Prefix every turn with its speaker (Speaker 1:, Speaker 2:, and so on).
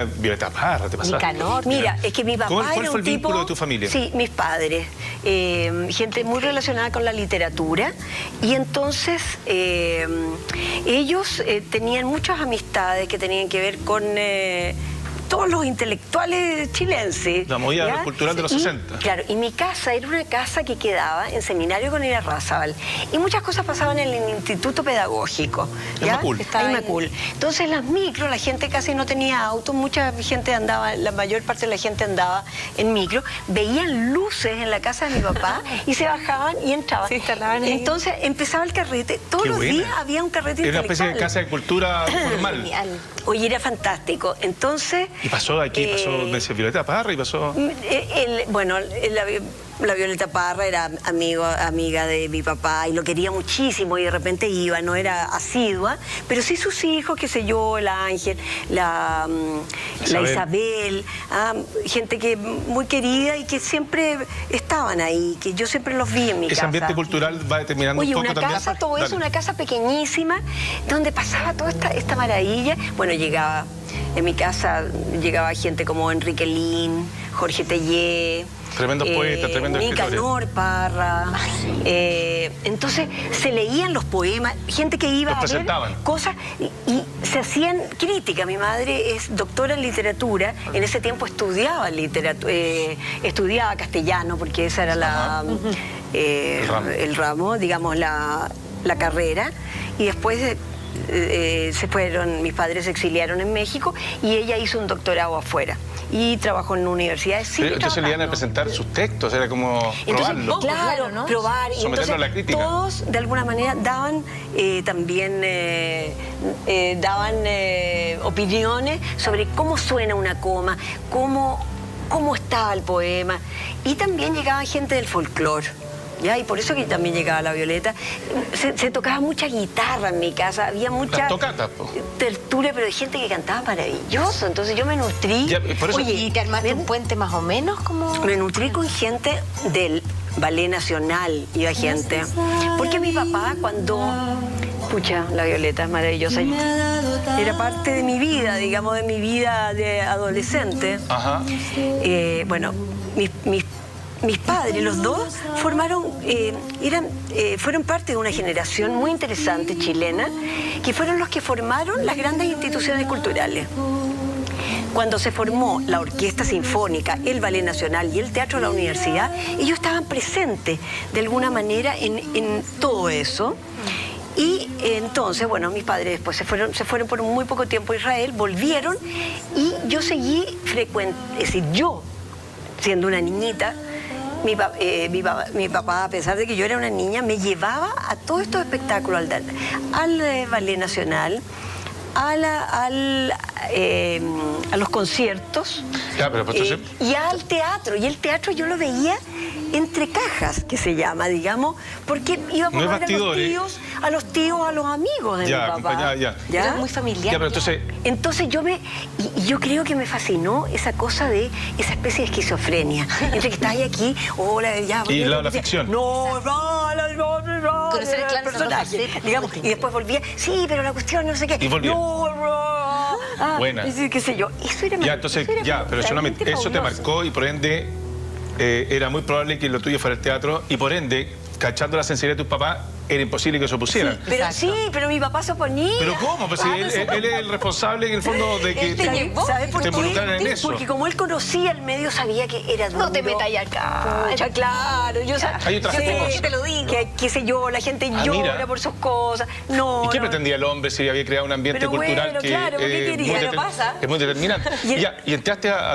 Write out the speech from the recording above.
Speaker 1: Violeta Parra, ¿te pasaba?
Speaker 2: Nicanor.
Speaker 3: Mira, es que mi papá
Speaker 1: ¿Cuál
Speaker 3: era
Speaker 1: fue
Speaker 3: un
Speaker 1: el
Speaker 3: tipo...
Speaker 1: vínculo de tu familia?
Speaker 3: Sí, mis padres. Gente muy relacionada con la literatura. Y entonces ellos tenían muchas amistades que tenían que ver con... todos los intelectuales chilenses.
Speaker 1: La movida
Speaker 3: ¿ya?
Speaker 1: cultural de los 60.
Speaker 3: Claro, y mi casa era una casa que quedaba en Seminario con Irarrázaval. Y muchas cosas pasaban en el Instituto Pedagógico.
Speaker 1: En Macul.
Speaker 3: En Macul. Entonces las micros, la gente casi no tenía auto, mucha gente andaba, la mayor parte de la gente andaba en micro, veían luces en la casa de mi papá y se bajaban y entraban.
Speaker 2: Se instalaban ahí.
Speaker 3: Entonces empezaba el carrete, todos los días había un carrete
Speaker 1: Era una especie
Speaker 3: intelectual.
Speaker 1: de casa de cultura formal.
Speaker 2: Genial.
Speaker 3: Oye, era fantástico. Entonces...
Speaker 1: Y pasó aquí, pasó, me decía Violeta Parra y pasó...
Speaker 3: La Violeta Parra era amiga de mi papá y lo quería muchísimo y de repente iba, no era asidua, pero sí sus hijos, qué sé yo, el Ángel, la Isabel, gente que muy querida y que siempre estaban ahí, que yo siempre los vi en mi casa.
Speaker 1: Ese ambiente cultural va determinando un poco
Speaker 3: una
Speaker 1: también.
Speaker 3: casa, todo eso,
Speaker 1: Dale.
Speaker 3: una casa pequeñísima, donde pasaba toda esta maravilla. Bueno, en mi casa llegaba gente como Enrique Lin, Jorge Tellé,
Speaker 1: Tremendos poetas, tremendos escritores.
Speaker 3: Nicanor Parra. Entonces se leían los poemas, gente que iba
Speaker 1: Los
Speaker 3: a ver
Speaker 1: presentaban.
Speaker 3: cosas y se hacían crítica. Mi madre es doctora en literatura, en ese tiempo estudiaba literatura, estudiaba castellano, porque esa era el ramo, digamos, la carrera, y después mis padres se exiliaron en México y ella hizo un doctorado afuera y trabajó en universidades.
Speaker 1: Pero entonces le iban a presentar sus textos, era como
Speaker 3: entonces,
Speaker 1: probarlo.
Speaker 3: claro,
Speaker 2: ¿no?
Speaker 3: probar. Y
Speaker 1: Someterlo
Speaker 3: entonces
Speaker 1: a la crítica.
Speaker 3: todos, de alguna manera, daban también opiniones sobre cómo suena una coma, cómo estaba el poema. Y también llegaba gente del folclore. ¿Ya? Y por eso que también llegaba la Violeta. Se tocaba mucha guitarra en mi casa, había mucha
Speaker 1: Las tocatas, po.
Speaker 3: tertulia, pero de gente que cantaba maravilloso. Entonces yo me nutrí.
Speaker 1: Ya, por eso-
Speaker 2: Oye, ¿y te armaste un puente más o menos como...?
Speaker 3: Me nutrí con gente del Ballet Nacional, iba gente. Porque mi papá, Pucha, la Violeta es maravillosa. Era parte de mi vida, digamos, de mi vida de adolescente.
Speaker 1: Ajá.
Speaker 3: Bueno, mis padres, los dos, fueron parte de una generación muy interesante chilena, que fueron los que formaron las grandes instituciones culturales. Cuando se formó la Orquesta Sinfónica, el Ballet Nacional y el Teatro de la Universidad, ellos estaban presentes de alguna manera en todo eso. Y entonces, bueno, mis padres después se fueron por muy poco tiempo a Israel, volvieron y yo seguí es decir, yo, siendo una niñita, mi papá, a pesar de que yo era una niña, me llevaba a todos estos espectáculos, al Ballet Nacional, a los conciertos,
Speaker 1: Ya, pero entonces...
Speaker 3: y al teatro. Y el teatro yo lo veía entre cajas, que se llama, digamos, porque íbamos
Speaker 1: No
Speaker 3: a
Speaker 1: es
Speaker 3: ver
Speaker 1: bastidores.
Speaker 3: a los tíos, a los amigos de
Speaker 1: Ya,
Speaker 3: mi papá.
Speaker 1: acompañada, ya.
Speaker 2: Era muy familiar.
Speaker 1: Ya, pero entonces...
Speaker 3: Entonces yo creo que me fascinó esa cosa de esa especie de esquizofrenia. Entre que estás aquí, hola, ya...
Speaker 1: Y la ficción.
Speaker 2: Conocer el clan
Speaker 3: personaje, digamos, y después volvía, sí, pero la cuestión no sé qué.
Speaker 1: Y volvía. Buena.
Speaker 3: Qué sé yo. Eso era
Speaker 1: Ya, entonces, ya, pero solamente eso te
Speaker 3: fabuloso.
Speaker 1: marcó y por ende era muy probable que lo tuyo fuera el teatro y por ende, cachando la sensibilidad de tus papás, era imposible que se opusieran.
Speaker 3: Pero
Speaker 2: Exacto.
Speaker 3: sí, pero mi papá se oponía.
Speaker 1: ¿Pero cómo? Pues si él es el responsable en el fondo de que
Speaker 3: ¿Sabes por
Speaker 1: te
Speaker 3: qué?
Speaker 1: involucraran en eso.
Speaker 3: Porque como él conocía el medio, sabía que era duro.
Speaker 2: No te metas allá acá.
Speaker 3: Pucha, claro. Yo
Speaker 1: Hay otras cosas.
Speaker 3: te lo digo. Qué sé yo, la gente llora
Speaker 1: mira.
Speaker 3: por sus cosas. No,
Speaker 1: ¿Y qué
Speaker 3: no.
Speaker 1: pretendía el hombre si había creado un ambiente
Speaker 3: Pero
Speaker 1: cultural
Speaker 3: bueno, claro, ¿qué quería?
Speaker 1: muy
Speaker 3: Pero pasa.
Speaker 1: es muy determinante?
Speaker 3: Y el-
Speaker 1: Y entraste a